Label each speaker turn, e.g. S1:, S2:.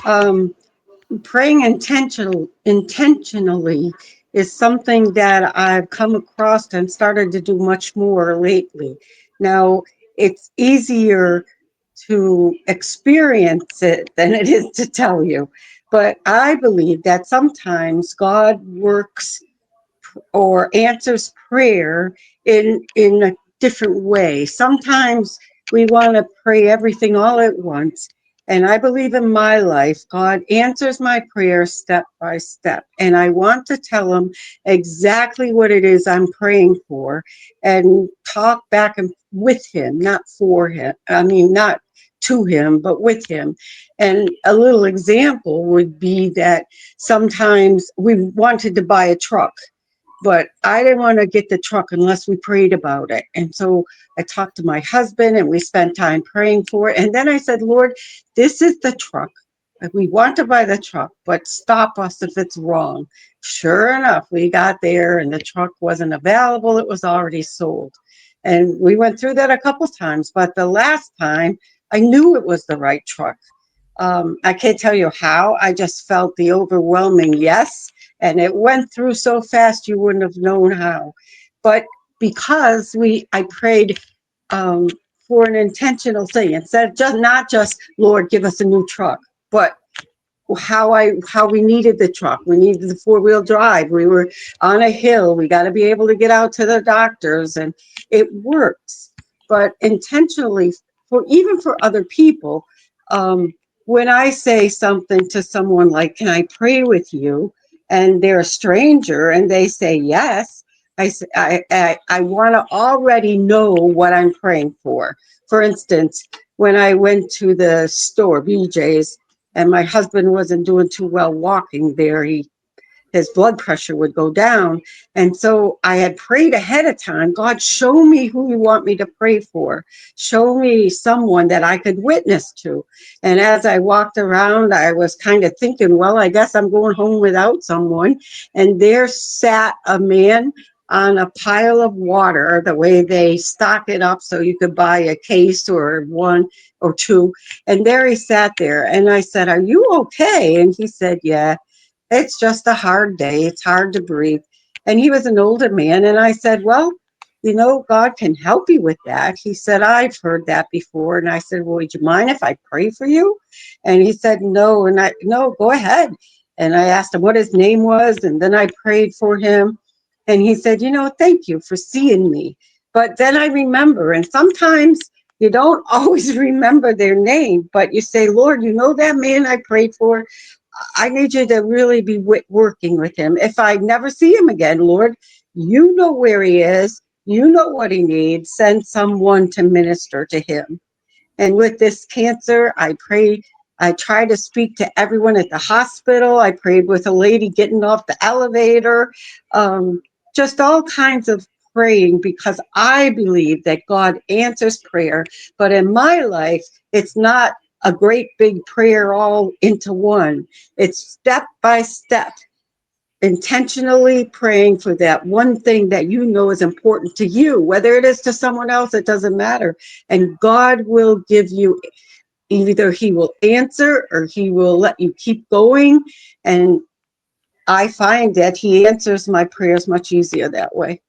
S1: Um, Praying intentionally is something that I've come across and started to do much more lately. Now, it's easier to experience it than it is to tell you. But I believe that sometimes God works or answers prayer in a different way. Sometimes we want to pray everything all at once. And I believe in my life, God answers my prayer step by step. And I want to tell him exactly what it is I'm praying for and talk back and with him, not for him. I mean, not to him, but with him. And a little example would be that sometimes we wanted to buy a truck, but I didn't want to get the truck unless we prayed about it. And so I talked to my husband and we spent time praying for it. And then I said, Lord, this is the truck. We want to buy the truck, but stop us if it's wrong. Sure enough, we got there and the truck wasn't available. It was already sold. And we went through that a couple times, but the last time I knew it was the right truck. I can't tell you how. I just felt the overwhelming yes, and it went through so fast you wouldn't have known how. But because I prayed um, for an intentional thing, instead just not just Lord, give us a new truck, but how we needed the truck. We needed the 4-wheel drive. We were on a hill. We got to be able to get out to the doctors, and it works. But intentionally, for even for other people, um, when I say something to someone like, "Can I pray with you?" and they're a stranger and they say yes, I want to already know what I'm praying for. For instance, when I went to the store, BJ's, and my husband wasn't doing too well walking there. His blood pressure would go down. And so I had prayed ahead of time. God, show me who you want me to pray for. Show me someone that I could witness to. And as I walked around, I was kind of thinking, well, I guess I'm going home without someone. And there sat a man on a pile of water, the way they stock it up so you could buy a case or one or two. And there he sat there. And I said, are you okay? And he said, yeah. It's just a hard day. It's hard to breathe. And he was an older man. And I said, well, God can help you with that. He said, I've heard that before. And I said, well, would you mind if I pray for you? And he said, no. And no, go ahead. And I asked him what his name was. And then I prayed for him. And he said, thank you for seeing me. But then I remember, and sometimes you don't always remember their name, but you say, Lord, that man I prayed for? I need you to really be working with him. If I never see him again, Lord, you know where he is. You know what he needs. Send someone to minister to him. And with this cancer, I try to speak to everyone at the hospital. I prayed with a lady getting off the elevator. Um, just all kinds of praying, because I believe that God answers prayer. But in my life, it's not a great big prayer all into one. It's step by step, intentionally praying for that one thing that is important to you. Whether it is to someone else, it doesn't matter. And God will give you, either he will answer or he will let you keep going. And I find that he answers my prayers much easier that way.